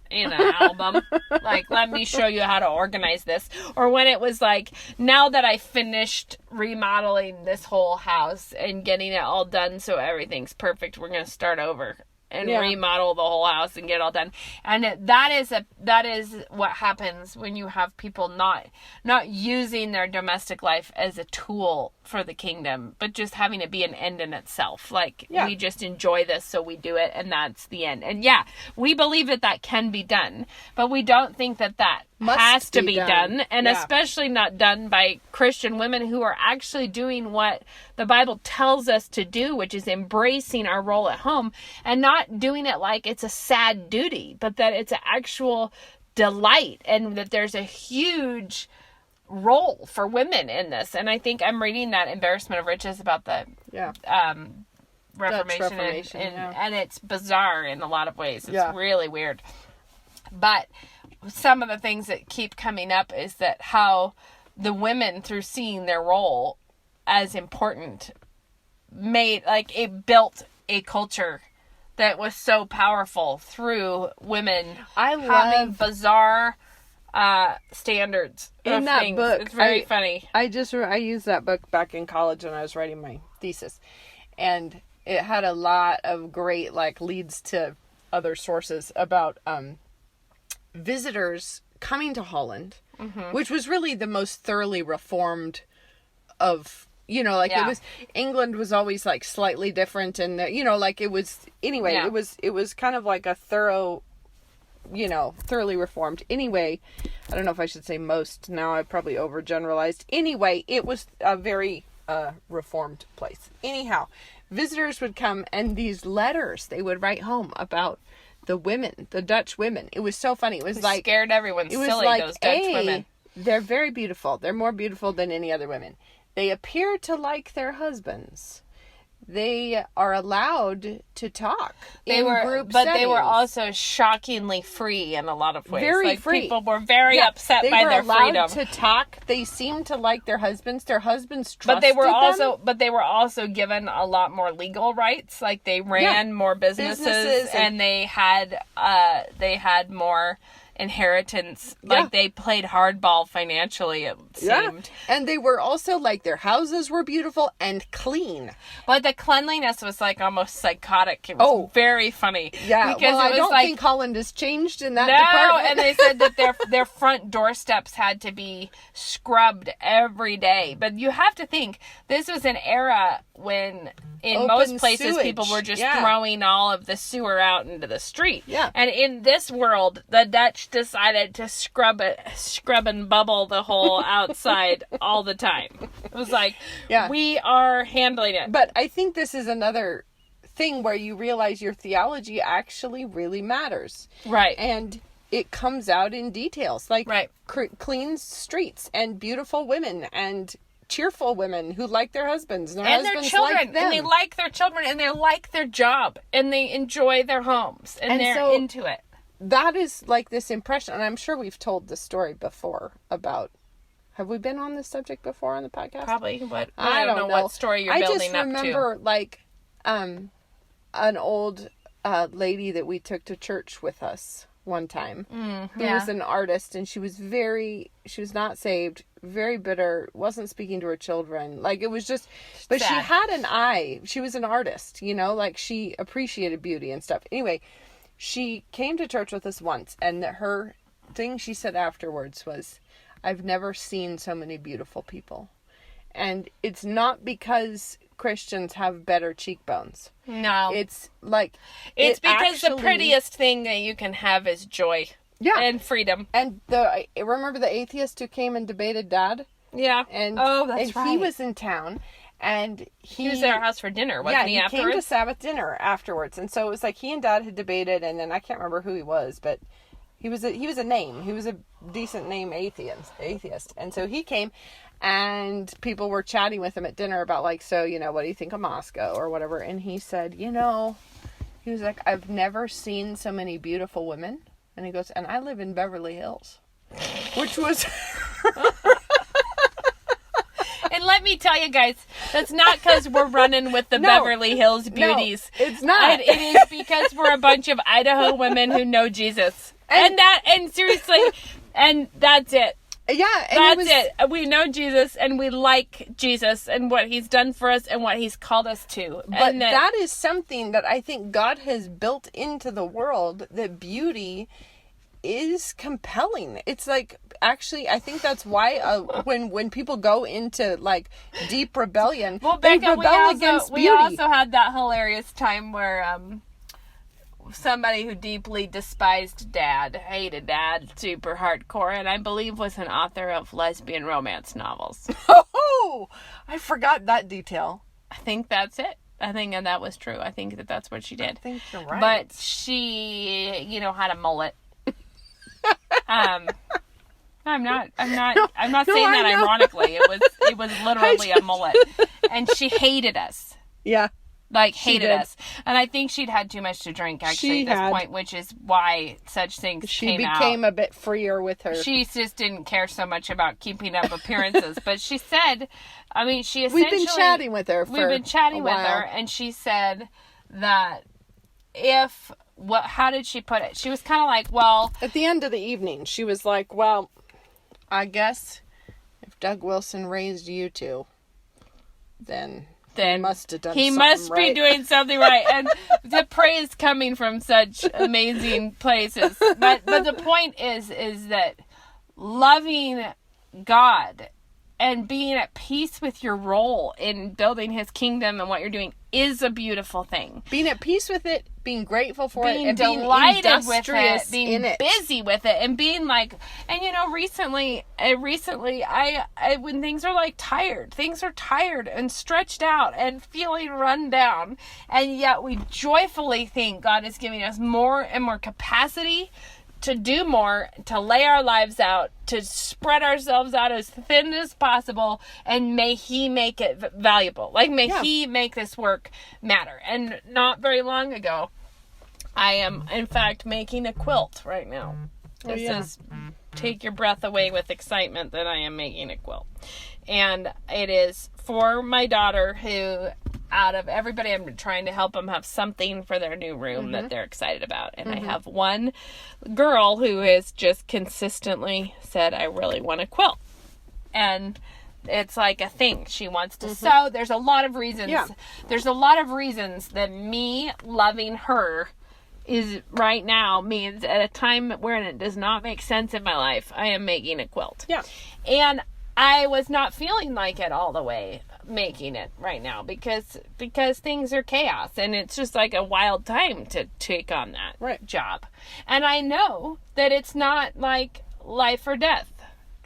in an album. Like, let me show you how to organize this. Or when it was like, now that I finished remodeling this whole house and getting it all done so everything's perfect, we're going to start over and remodel the whole house and get it all done. And that is what happens when you have people not using their domestic life as a tool for the kingdom, but just having it be an end in itself. Like, we just enjoy this, so we do it, and that's the end. And we believe that can be done, but we don't think that has to be done. And especially not done by Christian women who are actually doing what the Bible tells us to do, which is embracing our role at home and not doing it like it's a sad duty, but that it's an actual delight, and that there's a huge role for women in this. And I think I'm reading that Embarrassment of Riches about the Reformation, and it's bizarre in a lot of ways. It's really weird. But some of the things that keep coming up is that how the women, through seeing their role as important, it built a culture that was so powerful through women having bizarre standards in that things. Book. It's very funny. I used that book back in college when I was writing my thesis, and it had a lot of great leads to other sources about visitors coming to Holland, which was really the most thoroughly reformed of, it was, England was always slightly different, and it was, anyway, it was kind of like a thorough, thoroughly reformed. Anyway, I don't know if I should say most, now I probably overgeneralized. Anyway, it was a very reformed place. Anyhow, visitors would come, and these letters they would write home about the women, the Dutch women. It was so funny. It was scared everyone silly, those Dutch women. They're very beautiful. They're more beautiful than any other women. They appear to like their husbands. They are allowed to talk in group settings. They were also shockingly free in a lot of ways. Very free. People were very upset by their freedom. They were allowed to talk. They seemed to like their husbands. Their husbands trusted them. But they were also given a lot more legal rights. They ran more businesses, and they had more inheritance. Like, they played hardball financially, it seemed. And they were also, like, their houses were beautiful and clean. But the cleanliness was, like, almost psychotic. It was very funny. Yeah, because I don't think Holland has changed in that department. And they said that their front doorsteps had to be scrubbed every day. But you have to think, this was an era when in Open most places sewage. people were just throwing all of the sewer out into the street. Yeah. And in this world, the Dutch decided to scrub and bubble the whole outside all the time. It was like, we are handling it. But I think this is another thing where you realize your theology actually really matters. Right. And it comes out in details, like clean streets and beautiful women and cheerful women who like their husbands and their children, like them. and they like their children, and they like their job, and they enjoy their homes, and they're into it. That is like this impression, and I'm sure we've told this story before about. Have we been on this subject before on the podcast? Probably, but I don't know what story you're building up to. I just remember like an old lady that we took to church with us one time who was an artist, and she was not saved, very bitter, wasn't speaking to her children, like it was just but sad. She had an eye, she was an artist, like she appreciated beauty and stuff. Anyway, she came to church with us once, and her thing she said afterwards was, I've never seen so many beautiful people. And it's not because Christians have better cheekbones. No. It's like... It's because the prettiest thing that you can have is joy. Yeah. And freedom. And remember the atheist who came and debated Dad? Yeah. And, that's right. He was in town. And he was at our house for dinner, wasn't he, afterwards? Yeah, he came to Sabbath dinner afterwards. And so it was like he and Dad had debated, and then I can't remember who he was, but... He was a name. He was a decent name atheist. And so he came, and people were chatting with him at dinner about like, so, what do you think of Moscow or whatever? And he said, he was like, I've never seen so many beautiful women. And he goes, and I live in Beverly Hills, which was... And let me tell you guys, that's not because we're running with the Beverly Hills beauties. No, it's not. It is because we're a bunch of Idaho women who know Jesus. And seriously, and that's it. Yeah. And that's it. We know Jesus, and we like Jesus and what he's done for us and what he's called us to. But that is something that I think God has built into the world, that beauty is compelling. It's like, actually, I think that's why when people go into like deep rebellion, they rebel against beauty. We also had that hilarious time where somebody who deeply despised Dad, hated Dad super hardcore, and I believe was an author of lesbian romance novels. Oh, I forgot that detail. I think that's it. And that was true. I think that's what she did. I think you're right. But she, had a mullet. I'm not saying that ironically. It was literally a mullet. And she hated us. Yeah. Like, hated us. And I think she'd had too much to drink, actually, at this point, which is why such things came out. She became a bit freer with her. She just didn't care so much about keeping up appearances. But she said, she essentially... We've been chatting with her for a while. And she said that how did she put it? She was kind of like, well... At the end of the evening, she was like, well, I guess if Doug Wilson raised you two, then he must have done something right. He must be doing something right. And the praise coming from such amazing places. But the point is that loving God and being at peace with your role in building his kingdom and what you're doing is a beautiful thing. Being at peace with it, being grateful for it, and delighted being with it, being busy with it, and being like, and recently, I when things are like things are tired and stretched out and feeling run down, and yet we joyfully think God is giving us more and more capacity to do more, to lay our lives out, to spread ourselves out as thin as possible, and may he make it valuable. Like, may he make this work matter. And not very long ago, I am, in fact, making a quilt right now. This is take your breath away with excitement that I am making a quilt. And it is for my daughter, who out of everybody, I'm trying to help them have something for their new room that they're excited about. And I have one girl who has just consistently said, I really want to quilt. And it's like a thing. She wants to sew. There's a lot of reasons. Yeah. There's a lot of reasons that me loving her is right now means at a time where it does not make sense in my life, I am making a quilt. Yeah. And I was not feeling like it all the way making it right now because things are chaos and it's just like a wild time to take on that job. And I know that it's not like life or death.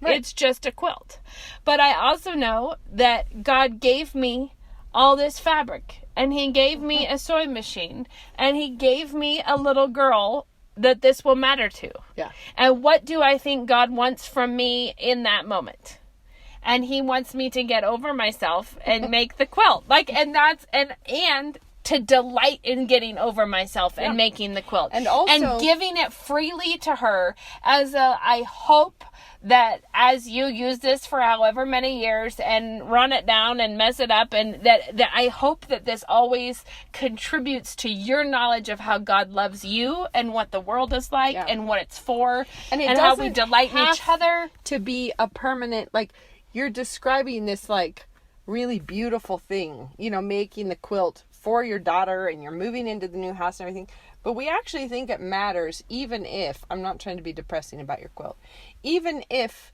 Right. It's just a quilt. But I also know that God gave me all this fabric and he gave me a sewing machine and he gave me a little girl that this will matter to. Yeah. And what do I think God wants from me in that moment? And he wants me to get over myself and make the quilt. And to delight in getting over myself and making the quilt. And also and giving it freely to her I hope that as you use this for however many years and run it down and mess it up, and that I hope that this always contributes to your knowledge of how God loves you and what the world is like and what it's for and how we delight in each other. To be a permanent, like, you're describing this like really beautiful thing, making the quilt for your daughter and you're moving into the new house and everything. But we actually think it matters, even if, I'm not trying to be depressing about your quilt, even if,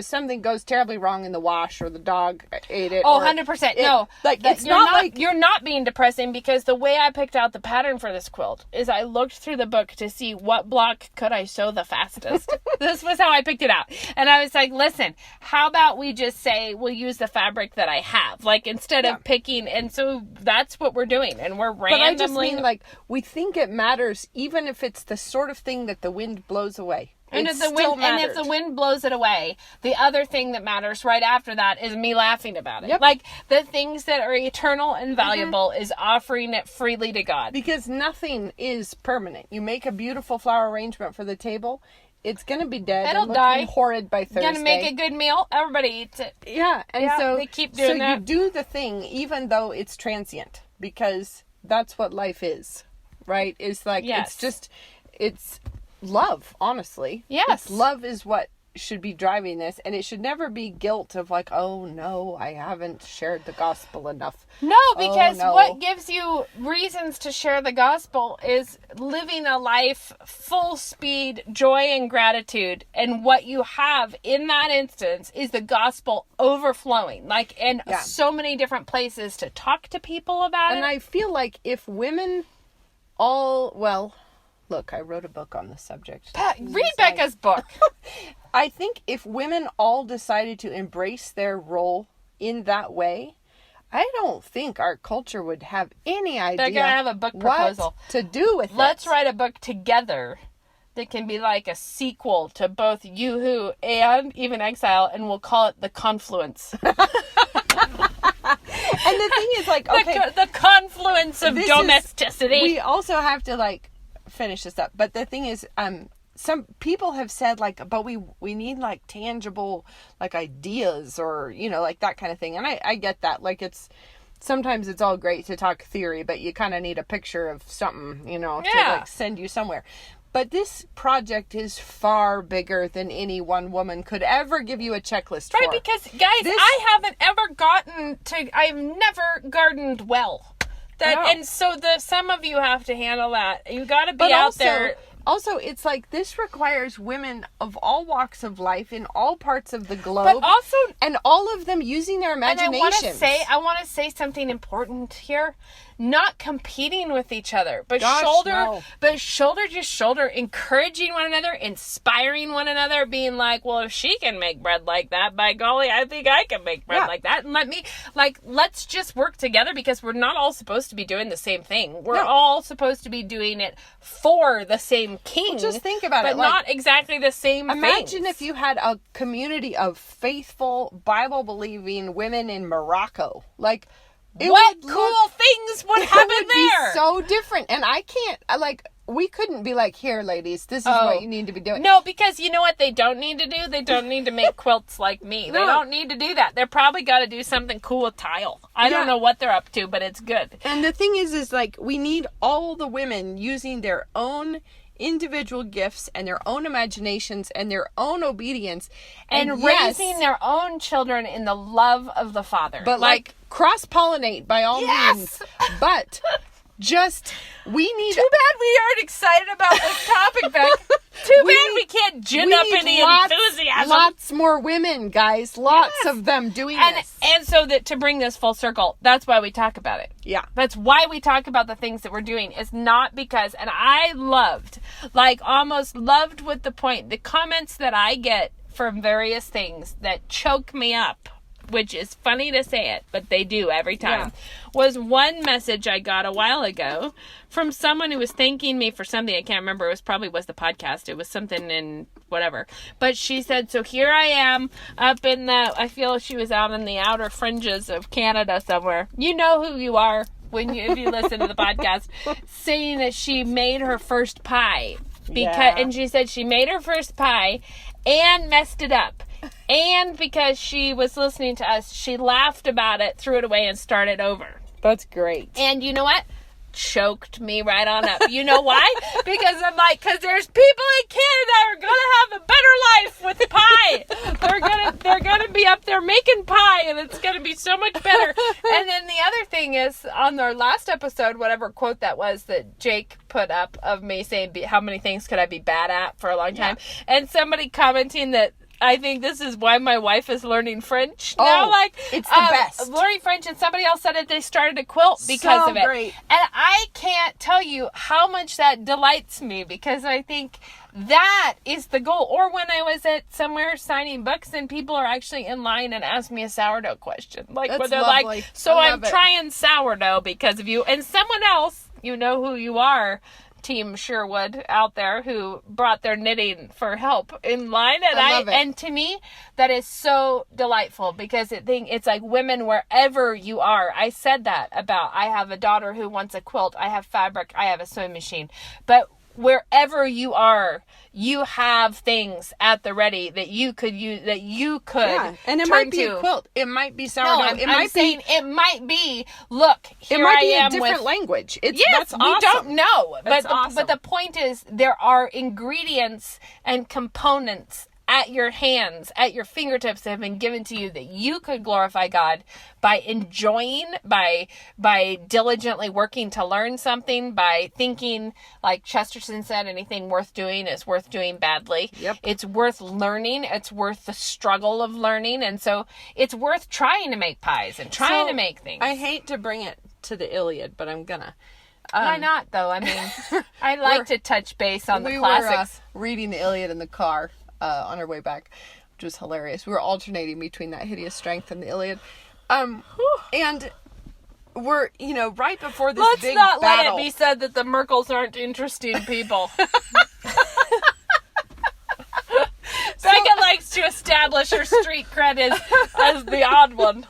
something goes terribly wrong in the wash or the dog ate it. Oh, 100%. No. Like, it's not like... You're not being depressing because the way I picked out the pattern for this quilt is I looked through the book to see what block could I sew the fastest. This was how I picked it out. And I was like, listen, how about we just say we'll use the fabric that I have? Like, instead of picking... And so that's what we're doing. And we're randomly... But I just mean, like, we think it matters even if it's the sort of thing that the wind blows away. And if the wind blows it away, the other thing that matters right after that is me laughing about it. Yep. Like, the things that are eternal and valuable is offering it freely to God. Because nothing is permanent. You make a beautiful flower arrangement for the table, it's going to be dead. It'll and die. Horrid by Thursday. You're going to make a good meal, everybody eats it. Yeah, and so they keep doing that. So you do the thing even though it's transient, because that's what life is, right? It's like, it's love, honestly. Yes. Love is what should be driving this, and it should never be guilt of like, oh no, I haven't shared the gospel enough. No, because what gives you reasons to share the gospel is living a life full speed, joy and gratitude, and what you have in that instance is the gospel overflowing, like in so many different places to talk to people about it. And I feel like if women look, I wrote a book on this subject. Read Becca's book. I think if women all decided to embrace their role in that way, I don't think our culture would have any idea. They're going to have a book proposal. What to do with it. Let's write a book together that can be like a sequel to both Yoo-Hoo and Even Exile, and we'll call it The Confluence. And the thing is, like, okay. The confluence of domesticity. We also have to, like, finish this up. But the thing is, some people have said, like, but we need, like, tangible, like, ideas or, like, that kind of thing. And I get that. Like, sometimes it's all great to talk theory, but you kind of need a picture of something, to, like, send you somewhere. But this project is far bigger than any one woman could ever give you a checklist for. Right, because, guys, I've never gardened well. And so some of you have to handle that. You got to be out there. Also, it's like this requires women of all walks of life in all parts of the globe. But also, and all of them using their imaginations. And I want to say something important here. Not competing with each other, but shoulder to shoulder, encouraging one another, inspiring one another, being like, well, if she can make bread like that, by golly, I think I can make bread like that. And let's just work together, because we're not all supposed to be doing the same thing. We're all supposed to be doing it for the same king. Well, just think about it. But not exactly the same thing. Imagine if you had a community of faithful, Bible-believing women in Morocco. Like, what cool things would happen it would there? be so different. And I can't, we couldn't be like, here, ladies, this is what you need to be doing. No, because you know what they don't need to do? They don't need to make quilts like me. No. They don't need to do that. They're probably got to do something cool with tile. I don't know what they're up to, but it's good. And the thing is like, we need all the women using their own individual gifts and their own imaginations and their own obedience. And raising their own children in the love of the Father. But like cross-pollinate by all means. But just, we need... Too bad we aren't excited about this topic, Beck. Too bad we can't gin up any enthusiasm. Lots more women, guys. Lots of them doing this. And so that to bring this full circle, that's why we talk about it. Yeah. That's why we talk about the things that we're doing. It's not because, and I almost loved with the point, the comments that I get from various things that choke me up, which is funny to say it, but they do every time, was one message I got a while ago from someone who was thanking me for something. I can't remember. It was the podcast. It was something in whatever. But she said, so here I am up in I feel she was out in the outer fringes of Canada somewhere. You know who you are if you listen to the podcast, saying that she made her first pie. And she said she made her first pie and messed it up. And because she was listening to us, she laughed about it, threw it away, and started over. That's great. And you know what? Choked me right on up. You know why? Because I'm like, because there's people in Canada who are gonna have a better life with pie. They're gonna be up there making pie, and it's gonna be so much better. And then the other thing is, on our last episode, whatever quote that was that Jake put up of me saying, how many things could I be bad at for a long time? And somebody commenting that I think this is why my wife is learning French now. Like, it's the best. Learning French, and somebody else said that they started to quilt because of it. Great. And I can't tell you how much that delights me, because I think that is the goal. Or when I was at somewhere signing books and people are actually in line and ask me a sourdough question. Like, that's where they're lovely. like, so I'm trying sourdough because of you. And someone else, you know who you are, Team Sherwood out there, who brought their knitting for help in line, and I love it. And to me that is so delightful, because it's like, women, wherever you are. I said that about, I have a daughter who wants a quilt, I have fabric, I have a sewing machine, but wherever you are, you have things at the ready that you could use, that you could and it might be a quilt, it might be sourdough, it might be, look, here it might be I am a different language. That's awesome. We don't know, Awesome. But the point is, there are ingredients and components at your hands, at your fingertips, that have been given to you that you could glorify God by enjoying, by diligently working to learn something, by thinking, like Chesterton said, anything worth doing is worth doing badly. Yep. It's worth learning. It's worth the struggle of learning. And so it's worth trying to make pies and trying to make things. I hate to bring it to the Iliad, but I'm gonna. Why not, though? I mean, I like to touch base on the classics. We were reading the Iliad in the car on our way back, which was hilarious. We were alternating between that hideous strength and the Iliad. And we're, right before this big battle. Let's not let it be said that the Merkles aren't interesting people. Becca likes to establish her street cred as the odd one.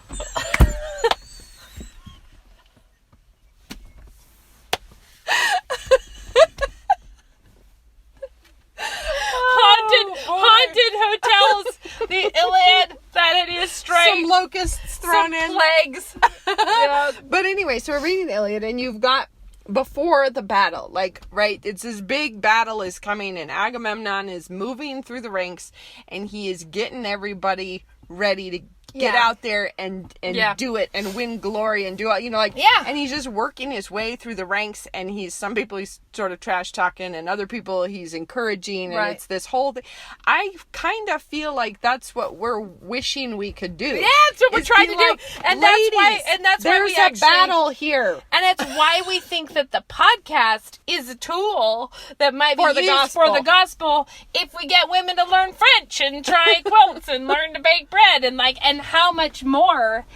Haunted hotels, the Iliad, that it is straight. Some locusts thrown in. Plagues. Yeah. But anyway, so we're reading the Iliad, and you've got, before the battle, it's this big battle is coming, and Agamemnon is moving through the ranks, and he is getting everybody ready to get out there and do it and win glory and do it, and he's just working his way through the ranks, and some people he's sort of trash talking, and other people he's encouraging, and it's this whole thing. I kind of feel like that's what we're wishing we could do. Yeah, that's what we're trying to do. And that's why we there's a battle here. And it's why we think that the podcast is a tool that might be used for the gospel if we get women to learn French and try quilts and learn to bake bread and how much more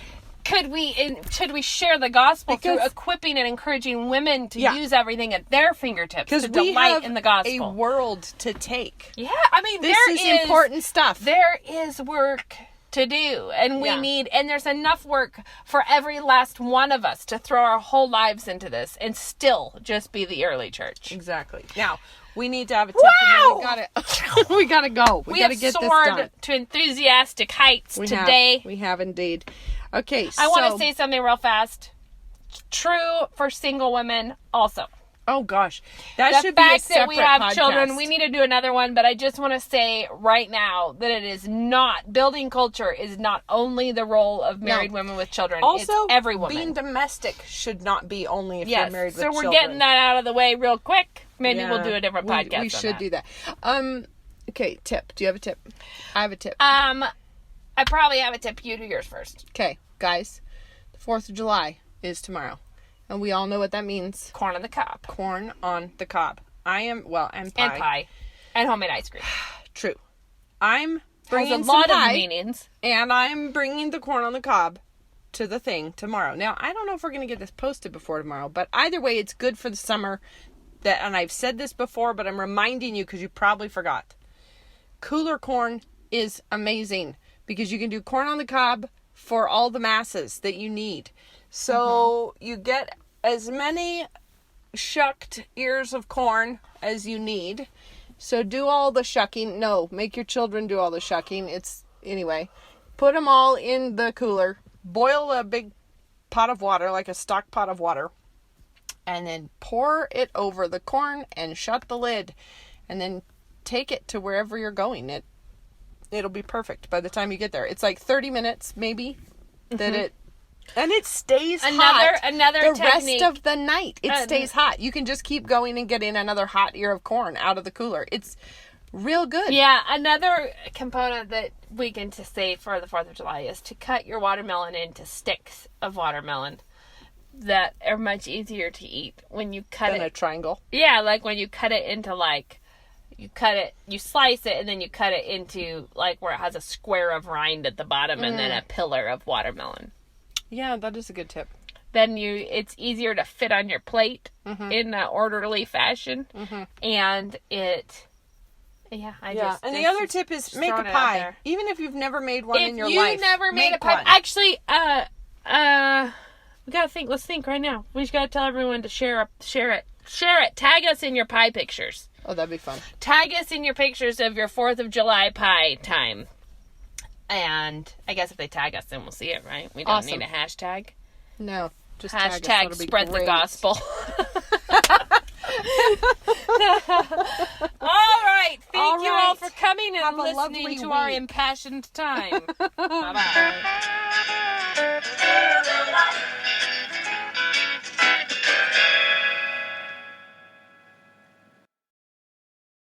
could we share the gospel through equipping and encouraging women to use everything at their fingertips to delight in the gospel. A world to take. Yeah, I mean, this is important stuff. There is work to do. And we Yeah. need, and there's enough work for every last one of us to throw our whole lives into this and still just be the early church. Exactly. Now, we need to have a tip. And then we gotta go. We gotta have get this soared done. to enthusiastic heights today. We have indeed. Okay, I want to say something real fast. True for single women also. oh gosh, that The should be a fact that separate we have podcast. children, we need to do another one, but I just want to say right now that it is not, building culture is not only the role of married women with children. Also, it's every woman. being domestic should not be only if you're married with so children. we're getting that out of the way real quick. Maybe we'll do a different podcast. We should do that. Okay, tip. Do you have a tip? I have a tip. I probably have a tip. You do yours first. Okay, guys, the 4th of July is tomorrow. And we all know what that means. Corn on the cob. Corn on the cob. And pie. And pie. And homemade ice cream. True. I'm bringing Has a lot some pie, of meanings. and I'm bringing the corn on the cob to the thing tomorrow. Now, I don't know if we're going to get this posted before tomorrow, but either way, it's good for the summer. And I've said this before, but I'm reminding you because you probably forgot. Cooler corn is amazing because you can do corn on the cob for all the masses that you need. So you get as many shucked ears of corn as you need. So do all the shucking. No, make your children do all the shucking. Anyway, put them all in the cooler. Boil a big pot of water, like a stock pot of water. And then pour it over the corn and shut the lid. And then take it to wherever you're going. It'll be perfect by the time you get there. It's like 30 minutes, maybe, and it stays hot. Another the technique. rest of the night. It stays hot. You can just keep going and getting another hot ear of corn out of the cooler. It's real good. Yeah, another component that we can to say for the 4th of July is to cut your watermelon into sticks of watermelon that are much easier to eat when you cut In it. a triangle. Yeah, like when you cut it into you slice it and then you cut it into like where it has a square of rind at the bottom and then a pillar of watermelon. Yeah, that is a good tip. Then it's easier to fit on your plate in an orderly fashion. And it, and the other tip is make a pie. Even if you've never made one in your life. If you never made a pie. one. Actually, we gotta think. Let's think right now. We just gotta tell everyone to share it. Tag us in your pie pictures. Oh, that'd be fun. Tag us in your pictures of your 4th of July pie time. And I guess if they tag us, then we'll see it, right? We don't need a hashtag. No, just tag us. Hashtag spread the gospel. All right. Thank you all for coming and listening to our impassioned time. Bye-bye.